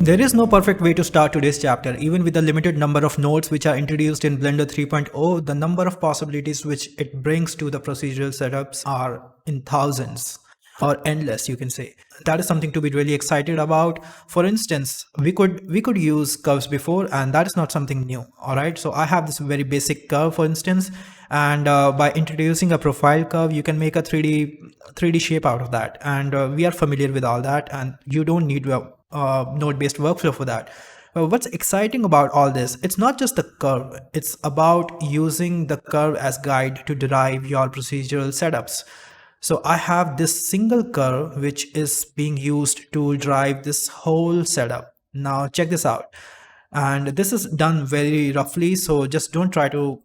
There is no perfect way to start today's chapter. Even with the limited number of nodes which are introduced in Blender 3.0, the number of possibilities which it brings to the procedural setups are in thousands or endless, you can say. That is something to be really excited about. For instance, we could use curves before, and that is not something new. All right, so I have this very basic curve, for instance, and by introducing a profile curve, you can make a 3D shape out of that, and we are familiar with all that, and you don't need node-based workflow for that. What's exciting about all this, it's not just the curve, it's about using the curve as guide to derive your procedural setups. So I have this single curve which is being used to drive this whole setup. Now check this out. And this is done very roughly, so just don't try to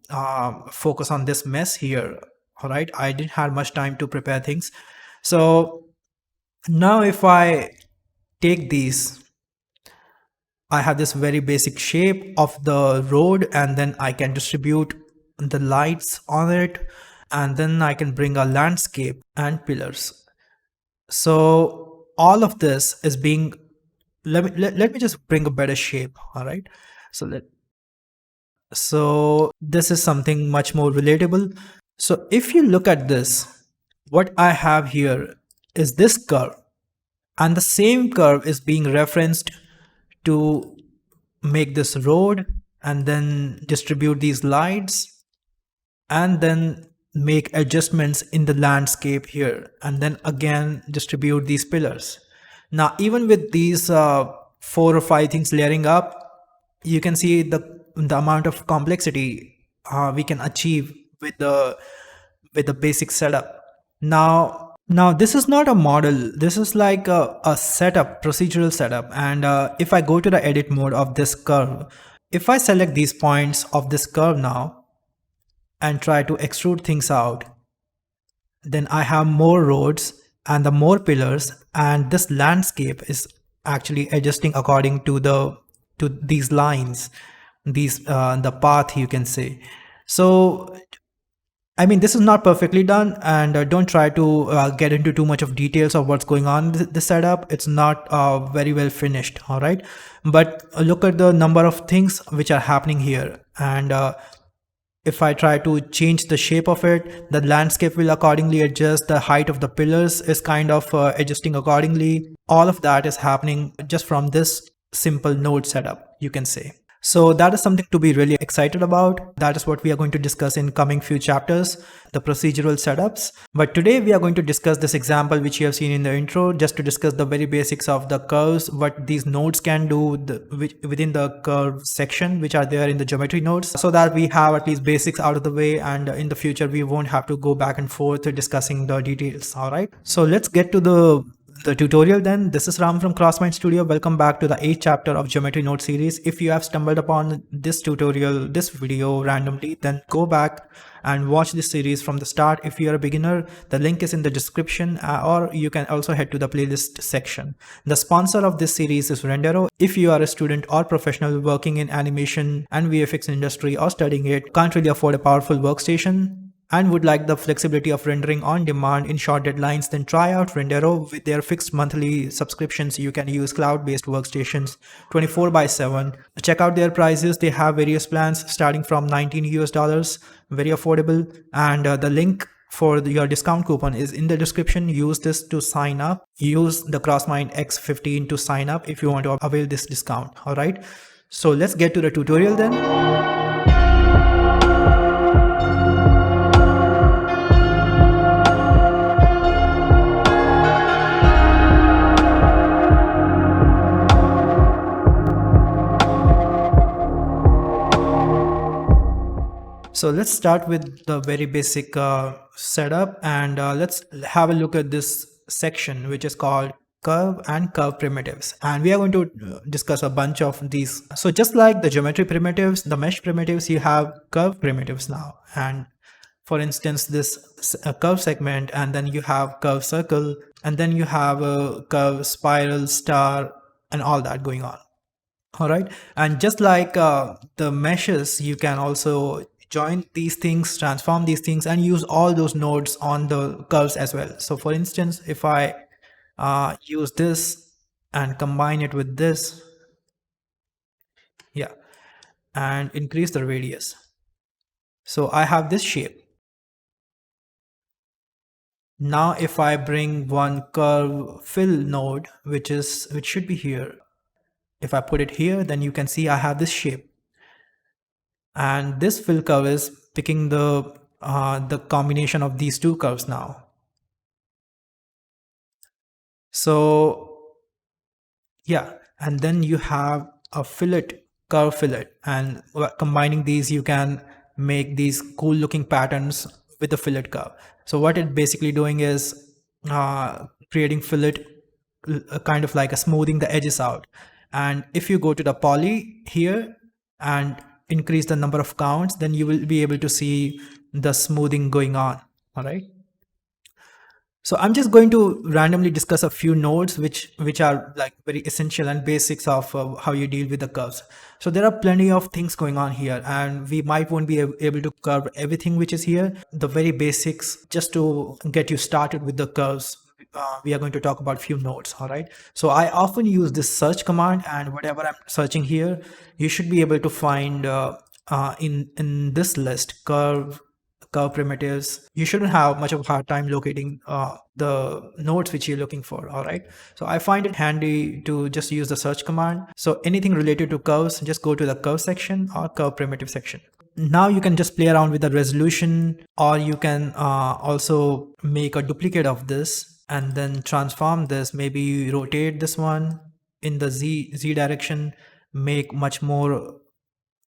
focus on this mess here. All right, I didn't have much time to prepare things. So now if I take these, I have this very basic shape of the road, and then I can distribute the lights on it, and then I can bring a landscape and pillars. So all of this is being, let me just bring a better shape. All right, so this is something much more relatable. So if you look at this, what I have here is this curve, and the same curve is being referenced to make this road, and then distribute these lights, and then make adjustments in the landscape here, and then again distribute these pillars. Now even with these 4 or 5 things layering up, you can see the amount of complexity we can achieve with the basic setup. Now this is not a model, this is like a setup, procedural setup. And if I go to the edit mode of this curve, if I select these points of this curve now and try to extrude things out, then I have more roads and the more pillars, and this landscape is actually adjusting according to these lines, these the path, you can say. So I mean, this is not perfectly done, and don't try to get into too much of details of what's going on in the setup. It's not very well finished. All right, but look at the number of things which are happening here, and if I try to change the shape of it, the landscape will accordingly adjust. The height of the pillars is kind of adjusting accordingly. All of that is happening just from this simple node setup, you can say. So that is something to be really excited about. That is what we are going to discuss in coming few chapters, the procedural setups. But today we are going to discuss this example which you have seen in the intro, just to discuss the very basics of the curves, what these nodes can do within the curve section, which are there in the geometry nodes, so that we have at least basics out of the way, and in the future we won't have to go back and forth discussing the details. All right, so let's get to the tutorial then. This is Ram from CrossMind Studio. Welcome back to the 8th chapter of Geometry Node series. If you have stumbled upon this tutorial, this video randomly, then go back and watch this series from the start. If you are a beginner, the link is in the description, or you can also head to the playlist section. The sponsor of this series is Rendero. If you are a student or professional working in animation and VFX industry or studying it, can't really afford a powerful workstation, and would like the flexibility of rendering on demand in short deadlines, then try out Rendero. With their fixed monthly subscriptions, you can use cloud-based workstations 24/7. Check out their prices. They have various plans starting from $19 US, very affordable. And the link for your discount coupon is in the description. Use this to sign up. Use the CrossMind X15 to sign up if you want to avail this discount. All right, so let's get to the tutorial then. So let's start with the very basic setup, and let's have a look at this section which is called curve and curve primitives, and we are going to discuss a bunch of these. So just like the geometry primitives, the mesh primitives, you have curve primitives now. And for instance, this curve segment, and then you have curve circle, and then you have a curve spiral, star, and all that going on. All right, and just like the meshes, you can also join these things, transform these things, and use all those nodes on the curves as well. So for instance, if I use this and combine it with this, and increase the radius. So I have this shape. Now if I bring one curve fill node, which should be here, if I put it here, then you can see I have this shape. And this fill curve is picking the combination of these two curves now. So yeah, and then you have a curve fillet, and combining these you can make these cool looking patterns with the fillet curve. So what it basically doing is creating fillet, kind of like a smoothing the edges out. And if you go to the poly here and increase the number of counts, then you will be able to see the smoothing going on. All right. So I'm just going to randomly discuss a few nodes which are like very essential and basics of how you deal with the curves. So there are plenty of things going on here, and we might won't be able to cover everything which is here. The very basics, just to get you started with the curves, we are going to talk about few nodes. All right. So I often use this search command, and whatever I'm searching here, you should be able to find in this list curve primitives. You shouldn't have much of a hard time locating the nodes which you're looking for. All right. So I find it handy to just use the search command. So anything related to curves, just go to the curve section or curve primitive section. Now you can just play around with the resolution, or you can also make a duplicate of this and then transform this. Maybe rotate this one in the Z direction, make much more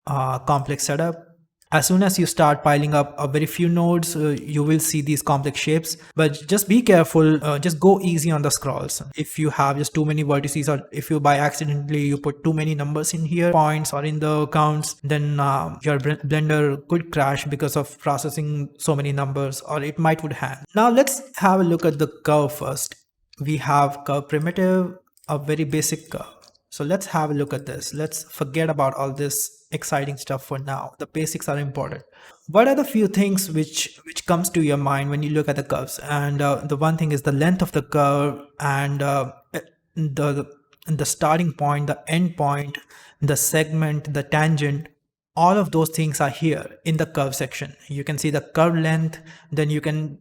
complex setup. As soon as you start piling up a very few nodes, you will see these complex shapes, but just be careful. Just go easy on the scrolls. If you have just too many vertices, or if you by accidentally you put too many numbers in here, points or in the counts, then your blender could crash because of processing so many numbers, or it would hang. Now let's have a look at the curve first. We have curve primitive, a very basic curve. So let's have a look at this. Let's forget about all this exciting stuff for now. The basics are important. What are the few things which comes to your mind when you look at the curves? And the one thing is the length of the curve, and the starting point, the end point, the segment, the tangent. All of those things are here in the curve section. You can see the curve length. Then you can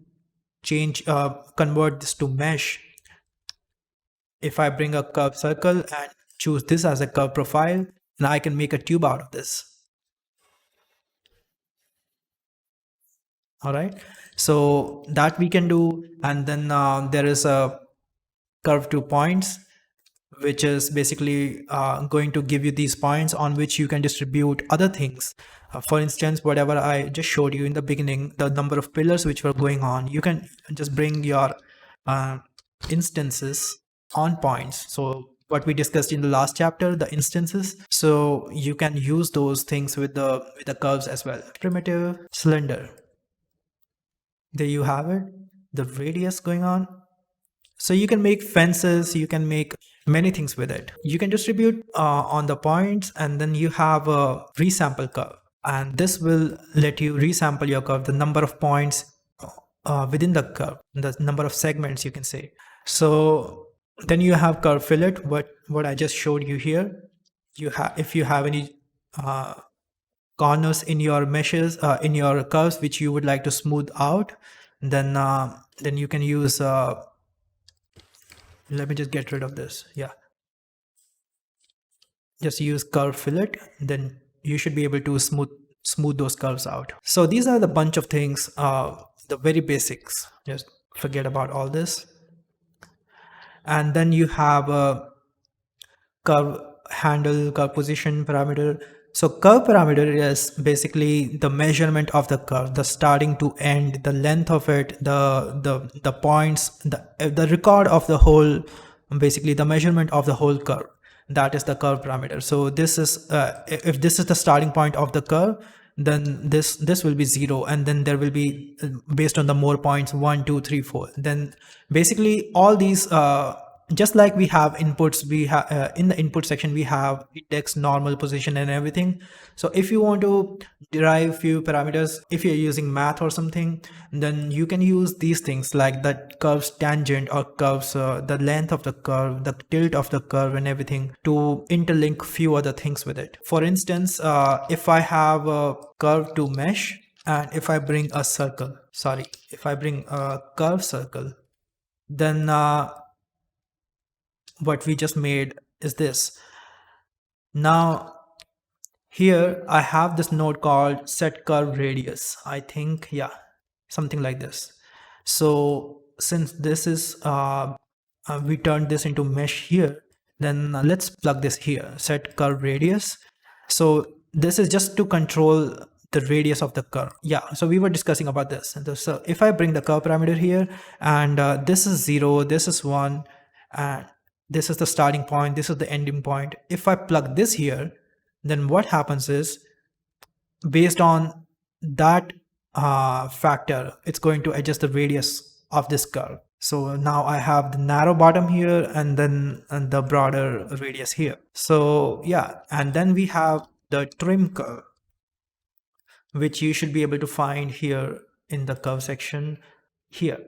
convert this to mesh. If I bring a curve circle and choose this as a curve profile, now I can make a tube out of this. All right, so that we can do. And then there is a curve to points, which is basically going to give you these points on which you can distribute other things. For instance, whatever I just showed you in the beginning, the number of pillars which were going on, you can just bring your instances on points. So what we discussed in the last chapter, the instances, so you can use those things with the curves as well. Primitive cylinder, there you have it, the radius going on. So you can make fences, you can make many things with it. You can distribute on the points, and then you have a resample curve, and this will let you resample your curve, the number of points within the curve, the number of segments, you can say. So then you have curve fillet, what I just showed you here. If you have any corners in your meshes, in your curves, which you would like to smooth out, then you can use let me just get rid of this. Yeah, just use curve fillet, then you should be able to smooth those curves out. So these are the bunch of things, the very basics. Just forget about all this. And then you have a curve handle, curve position parameter. So curve parameter is basically the measurement of the curve, the starting to end, the length of it, the points, the record of the whole, basically the measurement of the whole curve. That is the curve parameter. So this is if this is the starting point of the curve, then this will be 0, and then there will be, based on the more points, 1 2 3 4. Then basically all these just like we have inputs, we have in the input section we have index, normal, position and everything. So if you want to derive few parameters, if you're using math or something, then you can use these things like the curve's tangent or curves, the length of the curve, the tilt of the curve and everything, to interlink few other things with it. For instance, if I have a curve to mesh, and if I bring a circle, sorry, if I bring a curve circle, then what we just made is this. Now here I have this node called set curve radius, I think, yeah, something like this. So since this is we turned this into mesh here, then let's plug this here, set curve radius. So this is just to control the radius of the curve. Yeah, so we were discussing about this. So if I bring the curve parameter here, and this is 0, this is 1, and this is the starting point, this is the ending point. If I plug this here, then what happens is, based on that factor, it's going to adjust the radius of this curve. So now I have the narrow bottom here and then the broader radius here. So yeah, and then we have the trim curve, which you should be able to find here in the curve section here.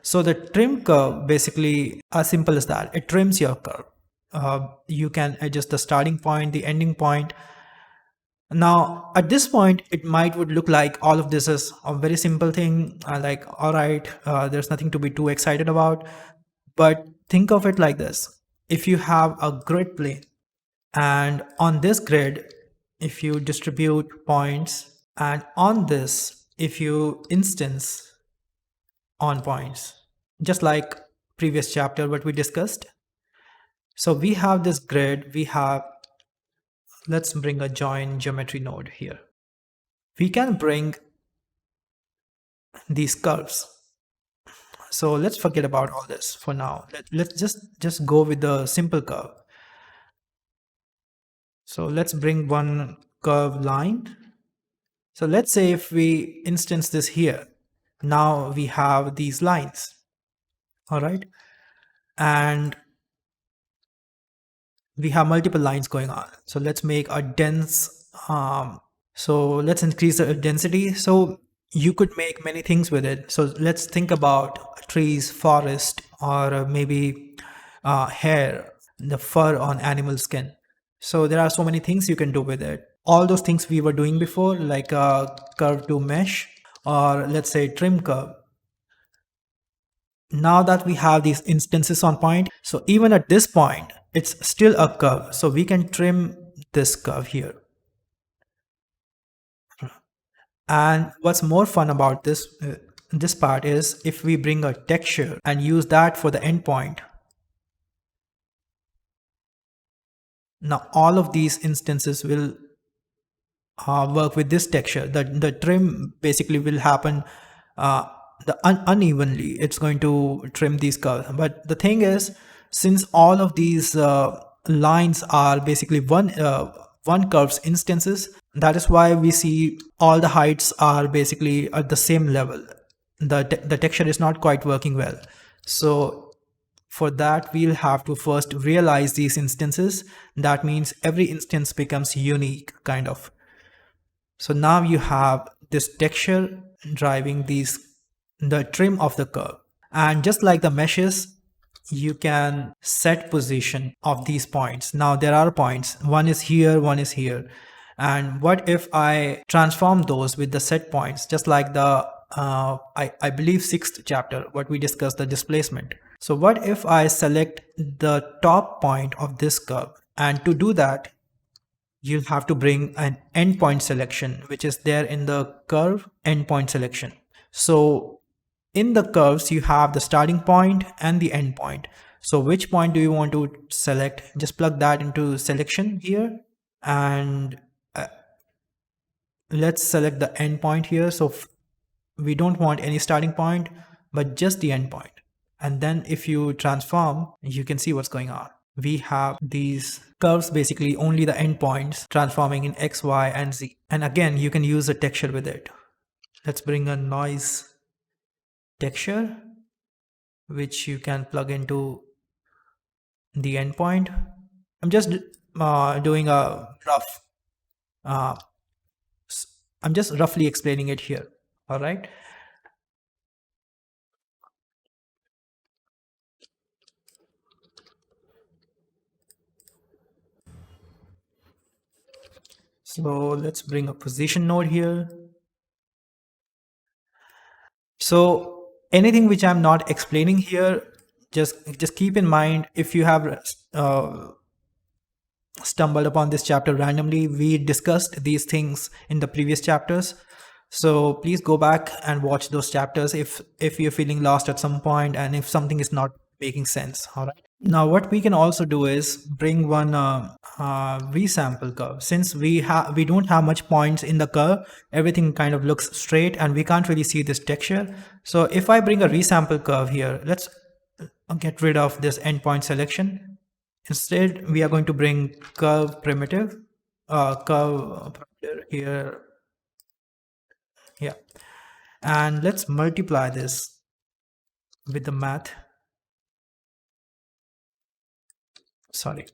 So the trim curve, basically as simple as that, it trims your curve. You can adjust the starting point, the ending point. Now at this point it might would look like all of this is a very simple thing, like all right, there's nothing to be too excited about. But think of it like this: if you have a grid plane, and on this grid if you distribute points, and on this if you instance on points, just like previous chapter what we discussed. So we have this grid, we have, let's bring a join geometry node here. We can bring these curves. So let's forget about all this for now. Let's just go with the simple curve. So let's bring one curve line. So let's say if we instance this here, now we have these lines. All right. And we have multiple lines going on. So let's make a dense, so let's increase the density. So you could make many things with it. So let's think about trees, forest, or maybe hair, the fur on animal skin. So there are so many things you can do with it. All those things we were doing before, like a curve to mesh, or let's say trim curve. Now that we have these instances on point, so even at this point, it's still a curve. So we can trim this curve here. And what's more fun about this part is if we bring a texture and use that for the endpoint. Now all of these instances will work with this texture. The trim basically will happen unevenly. It's going to trim these curves. But the thing is, since all of these lines are basically one curve's instances, that is why we see all the heights are basically at the same level. The texture is not quite working well. So for that, we'll have to first realize these instances. That means every instance becomes unique, kind of. So now you have this texture driving the trim of the curve. And just like the meshes, you can set position of these points. Now there are points, one is here, one is here. And what if I transform those with the set points, just like the I believe 6th chapter, what we discussed, the displacement. So what if I select the top point of this curve? And to do that, you'll have to bring an endpoint selection, which is there in the curve endpoint selection. So in the curves, you have the starting point and the end point. So which point do you want to select? Just plug that into selection here, and let's select the end point here. So we don't want any starting point, but just the end point. And then if you transform, you can see what's going on. We have these curves, basically only the endpoints transforming in X, Y, and Z. And again, you can use a texture with it. Let's bring a noise texture, which you can plug into the endpoint. I'm just doing a rough, uh, I'm just roughly explaining it here. All right. So let's bring a position node here. So anything which I'm not explaining here, just keep in mind. If you have uh, stumbled upon this chapter randomly, we discussed these things in the previous chapters. So please go back and watch those chapters if you're feeling lost at some point and if something is not making sense. All right. Now, what we can also do is bring one resample curve. Since we don't have much points in the curve, everything kind of looks straight, and we can't really see this texture. So if I bring a resample curve here, let's get rid of this endpoint selection. Instead, we are going to bring curve primitive, curve parameter here, yeah, and let's multiply this with the math. Sorry.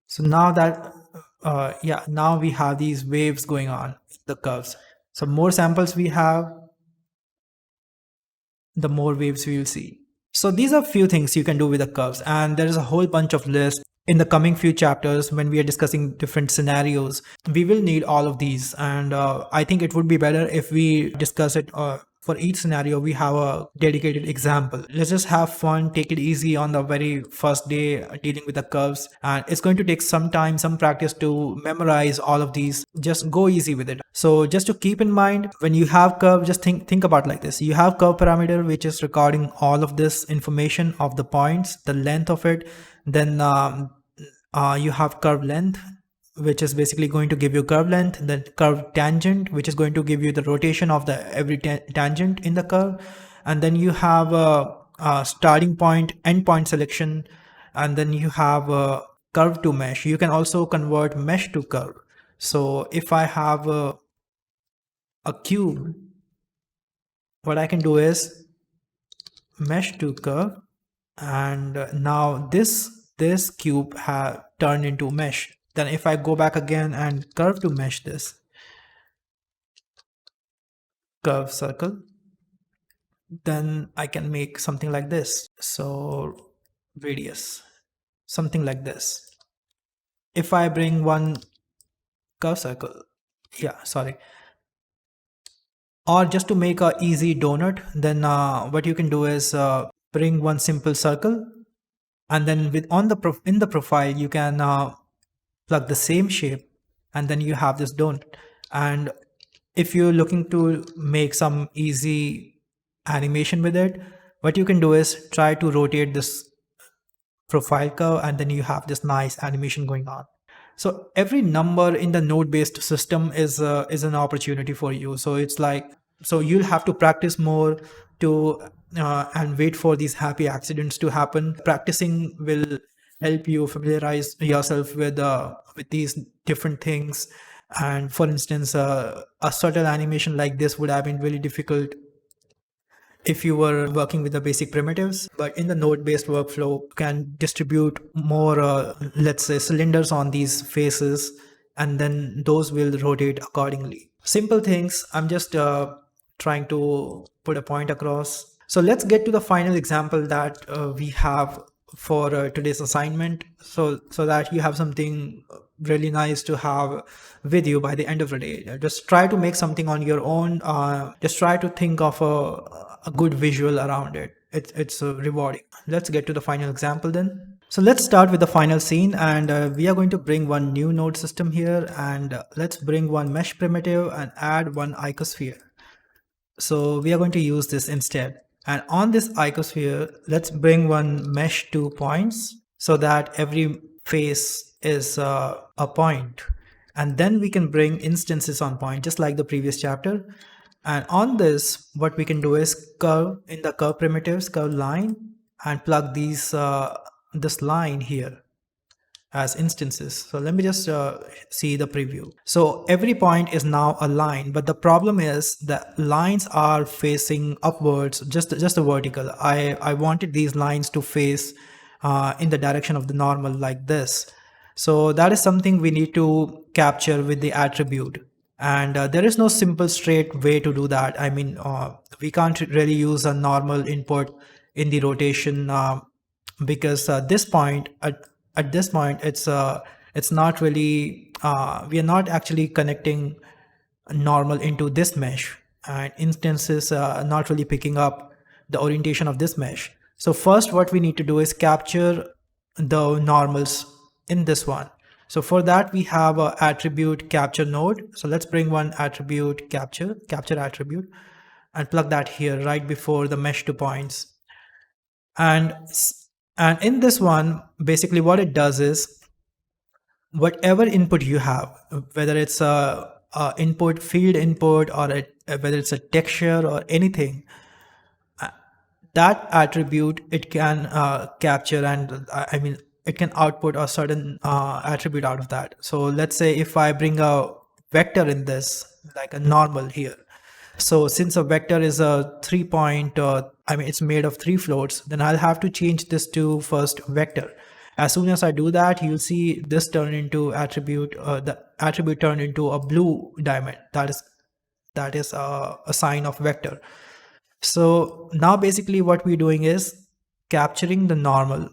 So now that, yeah, now we have these waves going on, the curves. So more samples we have, the more waves we will see. So these are few things you can do with the curves, and there is a whole bunch of lists in the coming few chapters when we are discussing different scenarios. We will need all of these, and I think it would be better if we discuss it for each scenario. We have a dedicated example. Let's just have fun, take it easy on the very first day dealing with the curves, and it's going to take some time, some practice to memorize all of these. Just go easy with it. So just to keep in mind, when you have curve, just think about like this. You have curve parameter which is recording all of this information of the points, the length of it. Then you have curve length, which is basically going to give you curve length, then curve tangent, which is going to give you the rotation of the every tangent in the curve, and then you have a starting point, end point selection, and then you have a curve to mesh. You can also convert mesh to curve. So if I have a cube, what I can do is mesh to curve, and now this cube have turned into mesh. Then if I go back again and curve to mesh this curve circle, then I can make something like this. So radius, something like this. If I bring one curve circle, yeah, sorry, or just to make a easy donut, then what you can do is bring one simple circle, and then with on the in the profile you can plug the same shape, and then you have this donut. And if you're looking to make some easy animation with it, what you can do is try to rotate this profile curve, and then you have this nice animation going on. So every number in the node based system is an opportunity for you. So it's like, so you'll have to practice more to and wait for these happy accidents to happen. Practicing will help you familiarize yourself with these different things. And for instance, a subtle animation like this would have been really difficult if you were working with the basic primitives, but in the node based workflow you can distribute more let's say cylinders on these faces, and then those will rotate accordingly. Simple things, I'm just trying to put a point across. So let's get to the final example that we have for today's assignment, so that you have something really nice to have with you by the end of the day. Just try to make something on your own. Just try to think of a good visual around it. It's rewarding. Let's get to the final example then. So let's start with the final scene, and we are going to bring one new node system here, and let's bring one mesh primitive and add one icosphere. So we are going to use this instead. And on this icosphere, let's bring one mesh to points so that every face is a point. And then we can bring instances on point, just like the previous chapter. And on this, what we can do is curve in the curve primitives, curve line, and plug these this line here. as instances. So let me just see the preview. So every point is now a line, but the problem is that lines are facing upwards, just a vertical. I wanted these lines to face in the direction of the normal like this. So that is something we need to capture with the attribute. And there is no simple straight way to do that. I mean, we can't really use a normal input in the rotation because this point at this point it's not really we are not actually connecting normal into this mesh, and instances not really picking up the orientation of this mesh. So first what we need to do is capture the normals in this one. So for that we have a attribute capture node. So let's bring one attribute capture attribute and plug that here right before the mesh to points. And and in this one basically what it does is whatever input you have, whether it's a input field input or whether it's a texture or anything, that attribute it can capture, and I mean it can output a certain attribute out of that. So let's say if I bring a vector in this, like a normal here. So since a vector is a 3 point, I mean it's made of 3 floats, then I'll have to change this to first vector. As soon as I do that, you'll see this turn into attribute, the attribute turn into a blue diamond. That is a sign of vector. So now basically what we're doing is capturing the normal.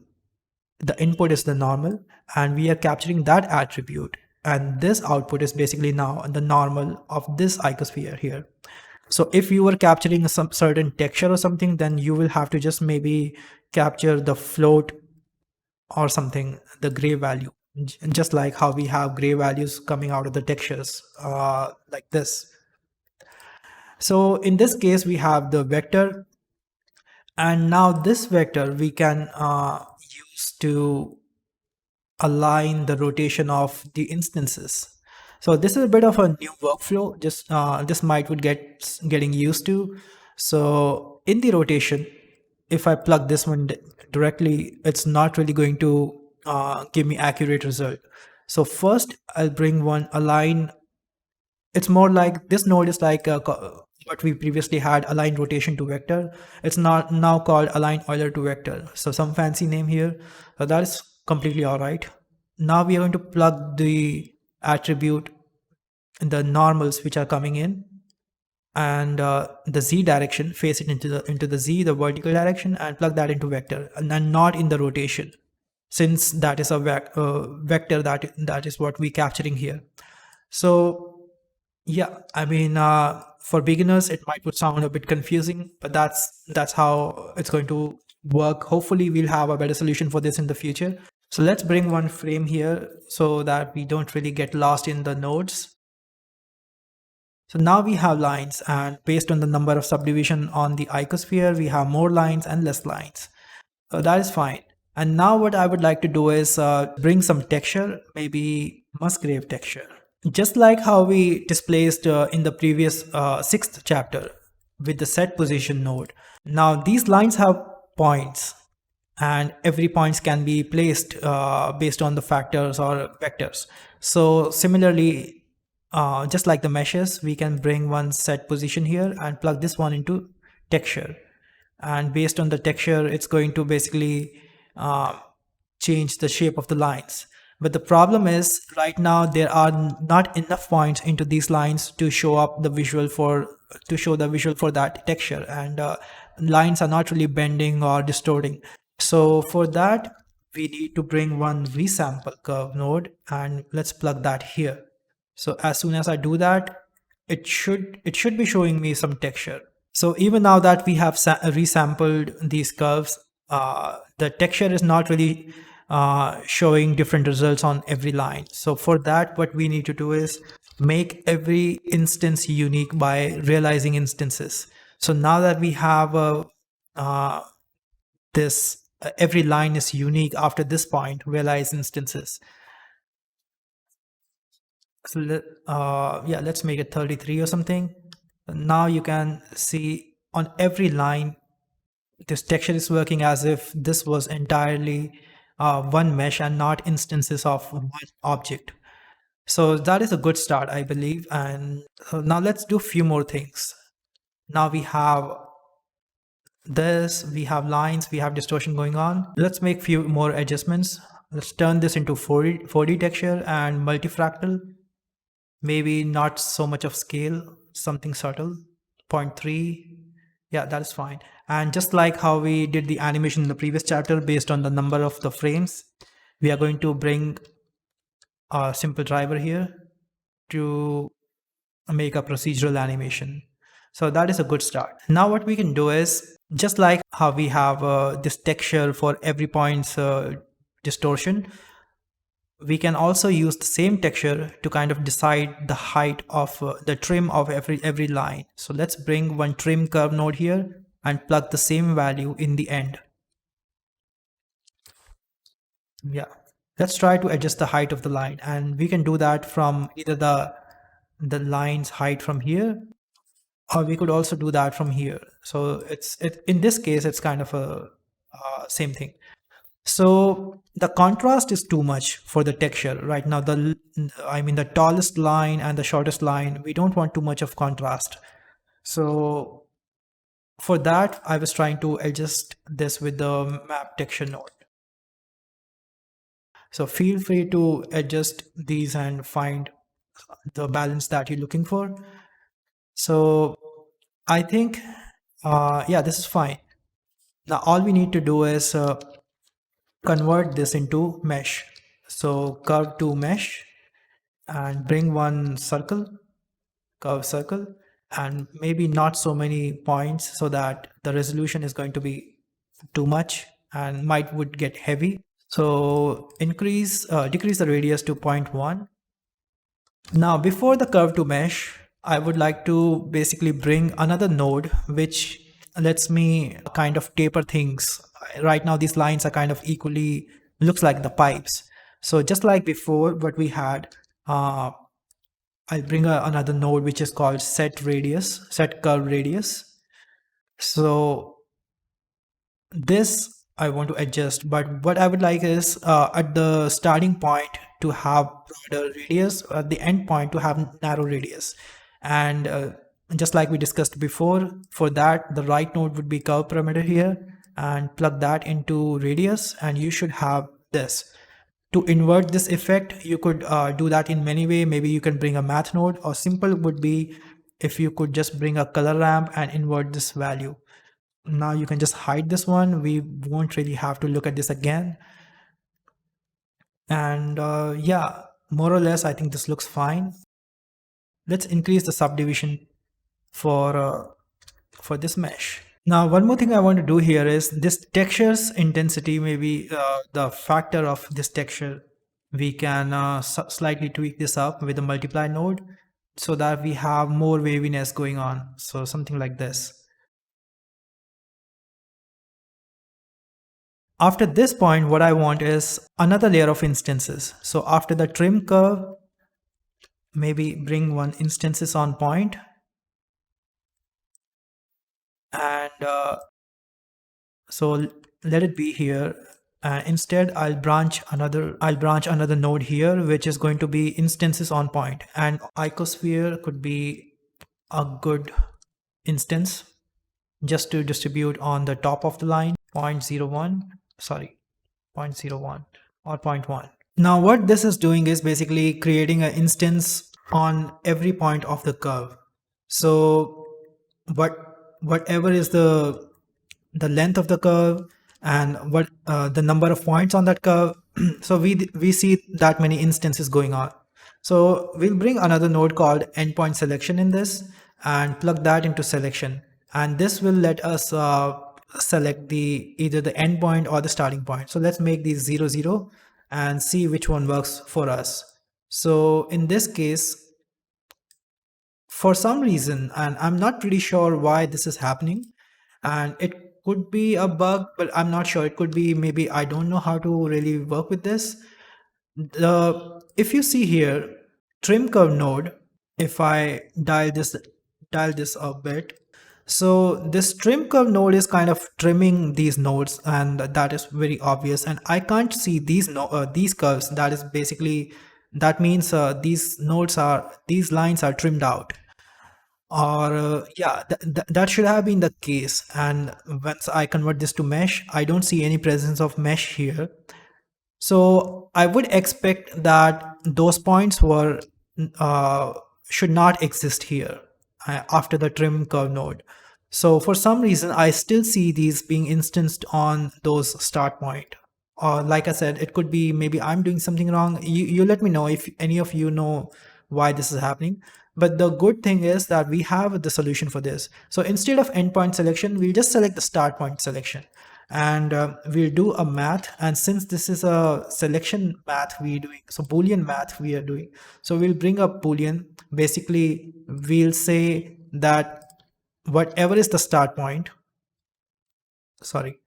The input is the normal and we are capturing that attribute. And this output is basically now the normal of this icosphere here. So if you were capturing some certain texture or something, then you will have to just maybe capture the float or something, the gray value, just like how we have gray values coming out of the textures like this. So in this case, we have the vector, and now this vector we can use to align the rotation of the instances. So this is a bit of a new workflow, just this might would getting used to. So in the rotation, if I plug this one directly, it's not really going to give me accurate result. So first I'll bring one align. It's more like this node is like what we previously had, align rotation to vector. It's not now called align Euler to vector. So some fancy name here. So that is completely all right. Now we are going to plug the attribute in the normals which are coming in, and the z direction, face it into the z, the vertical direction, and plug that into vector, and then not in the rotation, since that is a vector that is what we capturing here. So yeah, I mean, for beginners, it might sound a bit confusing, but that's how it's going to work. Hopefully, we'll have a better solution for this in the future. So let's bring one frame here so that we don't really get lost in the nodes. So now we have lines, and based on the number of subdivision on the icosphere, we have more lines and less lines. So that is fine. And now what I would like to do is bring some texture, maybe Musgrave texture. Just like how we displaced in the previous 6th chapter with the set position node. Now these lines have points, and every points can be placed based on the factors or vectors. So similarly, just like the meshes, we can bring one set position here and plug this one into texture. And based on the texture, it's going to basically change the shape of the lines. But the problem is right now there are not enough points into these lines to show up the visual for that texture, and lines are not really bending or distorting. So for that we need to bring one resample curve node, and let's plug that here. So as soon as I do that, it should be showing me some texture. So even now that we have resampled these curves, the texture is not really showing different results on every line. So for that, what we need to do is make every instance unique by realizing instances. So now that we have this every line is unique after this point, realize instances. So yeah, let's make it 33 or something. Now you can see on every line this texture is working as if this was entirely one mesh and not instances of one object. So that is a good start, I believe. And now let's do a few more things. Now we have this, we have lines, we have distortion going on. Let's make few more adjustments. Let's turn this into 4D texture and multifractal. Maybe not so much of scale, something subtle, zero point 0.3. Yeah, that is fine. And just like how we did the animation in the previous chapter based on the number of the frames, we are going to bring a simple driver here to make a procedural animation. So that is a good start. Now what we can do is, just like how we have this texture for every point's distortion, we can also use the same texture to kind of decide the height of the trim of every line. So let's bring one trim curve node here and plug the same value in the end. Yeah, let's try to adjust the height of the line, and we can do that from either the line's height from here, or we could also do that from here. So in this case it's kind of a same thing. So the contrast is too much for the texture right now. I mean the tallest line and the shortest line, we don't want too much of contrast. So for that I was trying to adjust this with the map texture node. So feel free to adjust these and find the balance that you're looking for. So I think yeah, this is fine. Now all we need to do is convert this into mesh. So curve to mesh and bring one circle, curve circle, and maybe not so many points so that the resolution is going to be too much and would get heavy. So decrease the radius to 0.1. Now before the curve to mesh, I would like to basically bring another node which lets me kind of taper things. Right now these lines are kind of equally, looks like the pipes. So just like before what we had, I'll bring another node which is called set curve radius. So this I want to adjust, but what I would like is at the starting point to have broader radius, at the end point to have narrow radius. And just like we discussed before, for that the right node would be curve parameter here, and plug that into radius, and you should have this. To invert this effect, you could do that in many ways. Maybe you can bring a math node, or simple would be if you could just bring a color ramp and invert this value. Now you can just hide this one. We won't really have to look at this again. And yeah, more or less, I think this looks fine. Let's increase the subdivision for this mesh. Now, one more thing I want to do here is this texture's intensity, maybe the factor of this texture. We can slightly tweak this up with the multiply node so that we have more waviness going on. So something like this. After this point, what I want is another layer of instances. So after the trim curve, maybe bring one instances on point, and so let it be here. Instead, I'll branch another node here, which is going to be instances on point, and icosphere could be a good instance just to distribute on the top of the line, 0.01, sorry, 0.01 or 0.1. Now what this is doing is basically creating an instance on every point of the curve. So whatever is the length of the curve and what the number of points on that curve, so we see that many instances going on. So we'll bring another node called endpoint selection in this and plug that into selection, and this will let us select either the endpoint or the starting point. So let's make these 0 0 and see which one works for us. So in this case, for some reason, and I'm not pretty sure why this is happening, and it could be a bug, but I'm not sure. It could be, maybe I don't know how to really work with this. If you see here, trim curve node, if I dial this a bit, So this trim curve node is kind of trimming these nodes, and that is very obvious. And I can't see these these curves. That is basically, that means these lines are trimmed out, or yeah, that should have been the case. And once I convert this to mesh, I don't see any presence of mesh here. So I would expect that those points were uh, should not exist here after the trim curve node. So for some reason, I still see these being instanced on those start point. Or like I said, it could be maybe I'm doing something wrong. You let me know if any of you know why this is happening. But the good thing is that we have the solution for this. So instead of endpoint selection, we'll just select the start point selection, and we'll do a math. And since this is a selection math we're doing, so Boolean math we are doing, so we'll bring up Boolean. Basically, we'll say that whatever is the start point, sorry,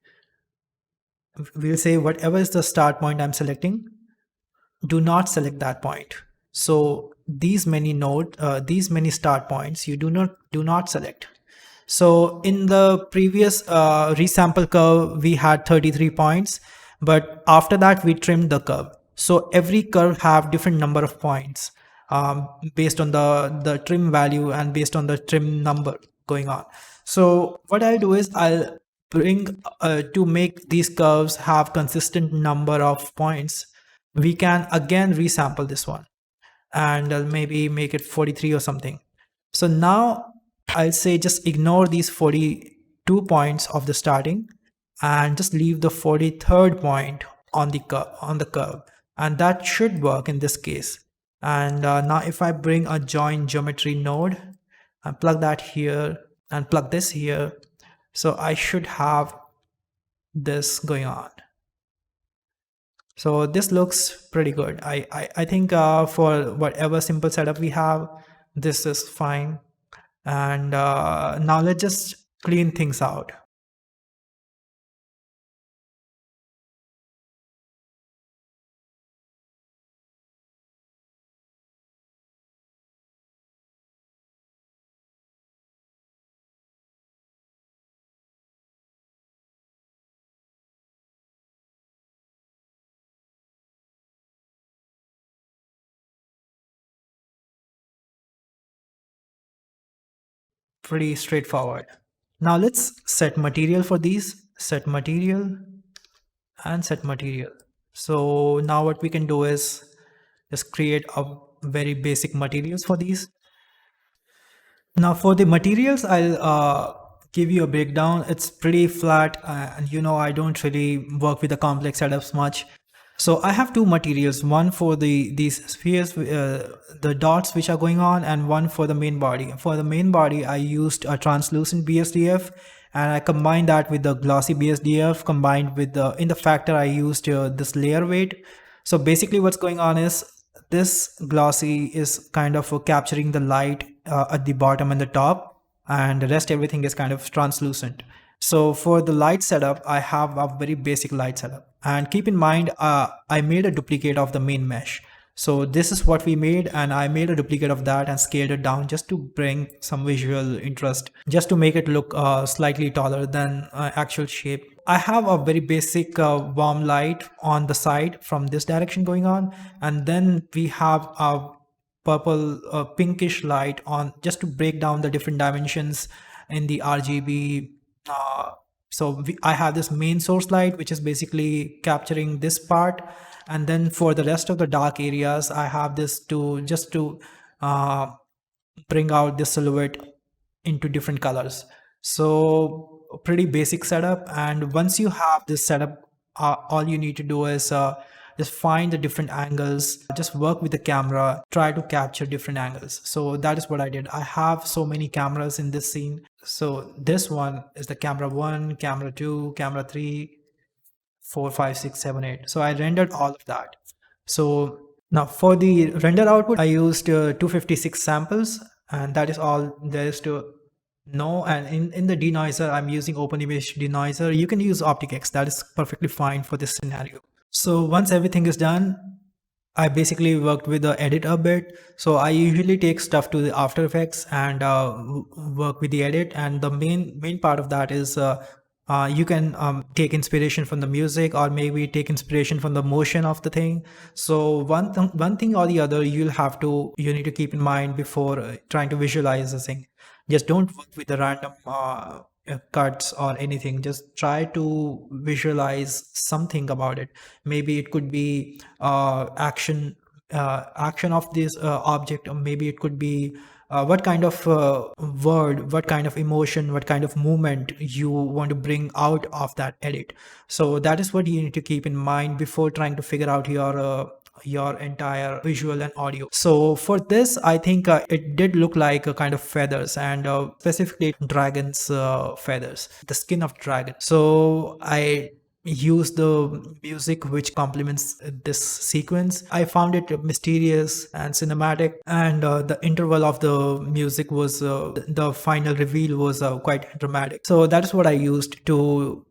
we'll say whatever is the start point I'm selecting, do not select that point. So these many start points you do not select. So in the previous resample curve, we had 33 points, but after that we trimmed the curve. So every curve have different number of points based on the trim value and based on the trim number going on. So what I'll do is I'll bring to make these curves have consistent number of points. We can again resample this one, and I'll maybe make it 43 or something. So now I'll say just ignore these 42 points of the starting and just leave the 43rd point on the curve, and that should work in this case. And now if I bring a join geometry node and plug that here and plug this here, so I should have this going on. So this looks pretty good. I think for whatever simple setup we have, this is fine. And now let's just clean things out. Pretty straightforward. Now let's set material for these. Set material and set material. So now what we can do is just create a very basic materials for these. Now for the materials, I'll give you a breakdown. It's pretty flat, and I don't really work with the complex setups much. So I have two materials, one for these spheres, the dots which are going on, and one for the main body. For the main body, I used a translucent BSDF, and I combined that with the glossy BSDF. Combined with in the factor, I used this layer weight. So basically what's going on is this glossy is kind of capturing the light at the bottom and the top, and the rest everything is kind of translucent. So for the light setup, I have a very basic light setup. And keep in mind, I made a duplicate of the main mesh. So this is what we made, and I made a duplicate of that and scaled it down just to bring some visual interest, just to make it look slightly taller than actual shape. I have a very basic warm light on the side from this direction going on, and then we have a purple pinkish light on just to break down the different dimensions in the RGB. I have this main source light which is basically capturing this part, and then for the rest of the dark areas I have this to just to uh, bring out this silhouette into different colors. So a pretty basic setup, and once you have this setup, all you need to do is just find the different angles, just work with the camera, try to capture different angles. So that is what I did. I have so many cameras in this scene. So this one is the camera 1, camera 2, camera 3, 4, 5, 6, 7, 8. So I rendered all of that. So now for the render output, I used 256 samples, and that is all there is to know. And in the denoiser, I'm using OpenImage denoiser. You can use OpticX. That is perfectly fine for this scenario. So once everything is done, I basically worked with the edit a bit. So I usually take stuff to the After Effects and work with the edit. And the main part of that is you can take inspiration from the music, or maybe take inspiration from the motion of the thing. So one thing or the other, you need to keep in mind before trying to visualize the thing. Just don't work with the random cuts or anything. Just try to visualize something about it. Maybe it could be action of this object, or maybe it could be what kind of word, what kind of emotion, what kind of movement you want to bring out of that edit. So that is what you need to keep in mind before trying to figure out your entire visual and audio. So for this, I think it did look like a kind of feathers, and specifically dragons feathers, the skin of dragon. So I use the music which complements this sequence. I found it mysterious and cinematic, and the interval of the music was the final reveal was quite dramatic. So that is what I used to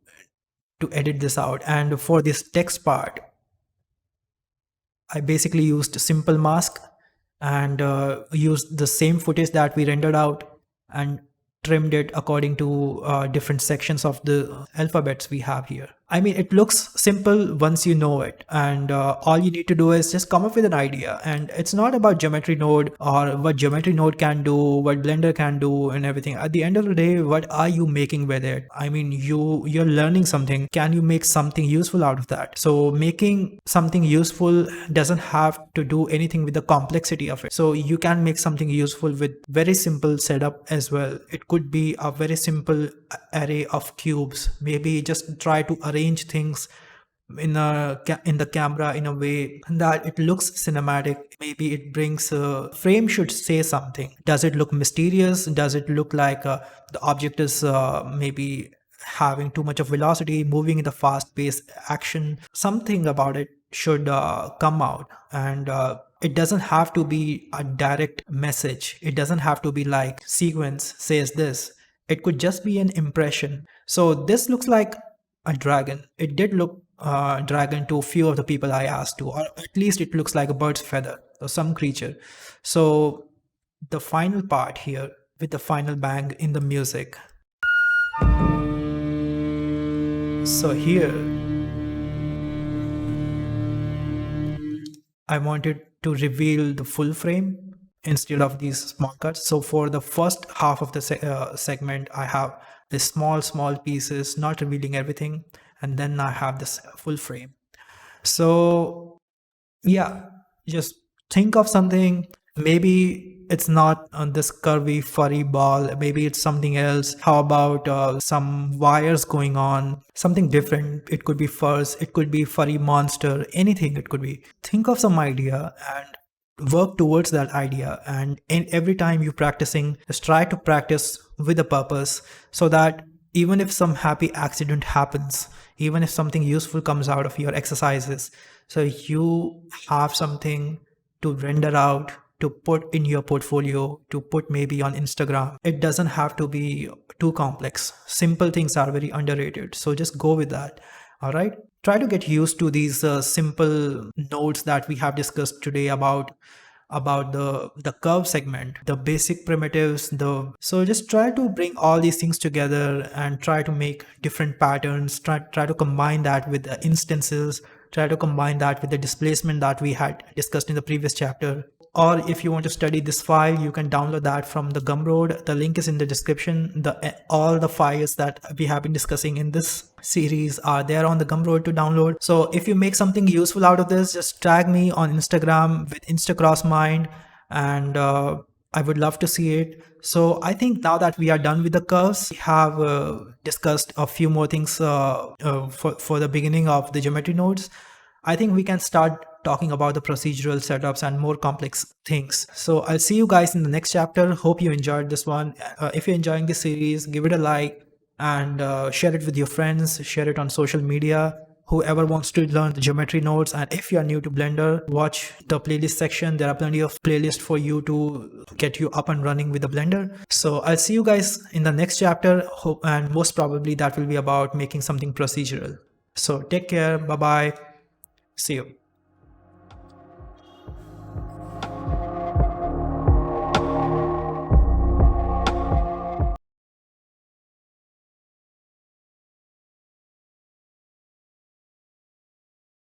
edit this out. And for this text part, I basically used simple mask and used the same footage that we rendered out and trimmed it according to different sections of the alphabets we have here. I mean, it looks simple once you know it, and all you need to do is just come up with an idea. And it's not about geometry node or what geometry node can do, what Blender can do and everything. At the end of the day, what are you making with it? I mean, you're learning something. Can you make something useful out of that? So making something useful doesn't have to do anything with the complexity of it. So you can make something useful with very simple setup as well. It could be a very simple array of cubes. Maybe just try to arrange things in the camera in a way that it looks cinematic. Maybe it brings frame should say something. Does it look mysterious? Does it look like the object is maybe having too much of velocity, moving in the fast paced action? Something about it should come out. And it doesn't have to be a direct message. It doesn't have to be like sequence says this. It could just be an impression. So this looks like a dragon. It did look dragon to a few of the people I asked to, or at least it looks like a bird's feather or some creature. So the final part here with the final bang in the music. So here I wanted to reveal the full frame instead of these small cuts. So for the first half of the segment, I have the small pieces, not revealing everything, and then I have this full frame. So yeah, just think of something. Maybe it's not on this curvy furry ball, maybe it's something else. How about some wires going on, something different? It could be furs, it could be furry monster, anything it could be. Think of some idea and work towards that idea. And every time you're practicing, just try to practice with a purpose, so that even if some happy accident happens, even if something useful comes out of your exercises, so you have something to render out, to put in your portfolio, to put maybe on Instagram. It doesn't have to be too complex. Simple things are very underrated. So just go with that. All right. Try to get used to these simple nodes that we have discussed today about the curve segment, the basic primitives. So just try to bring all these things together and try to make different patterns. Try to combine that with the instances. Try to combine that with the displacement that we had discussed in the previous chapter. Or if you want to study this file, you can download that from the Gumroad. The link is in the description. All the files that we have been discussing in this series are there on the Gumroad to download. So if you make something useful out of this, just tag me on Instagram with CrossMind, and I would love to see it. So I think now that we are done with the curves, we have discussed a few more things for the beginning of the geometry nodes. I think we can start talking about the procedural setups and more complex things. So I'll see you guys in the next chapter. Hope you enjoyed this one. If you're enjoying this series, give it a like and share it with your friends, share it on social media. Whoever wants to learn the geometry nodes, and if you are new to Blender, watch the playlist section. There are plenty of playlists for you to get you up and running with the Blender. So I'll see you guys in the next chapter, and most probably that will be about making something procedural. So take care. Bye bye. See you.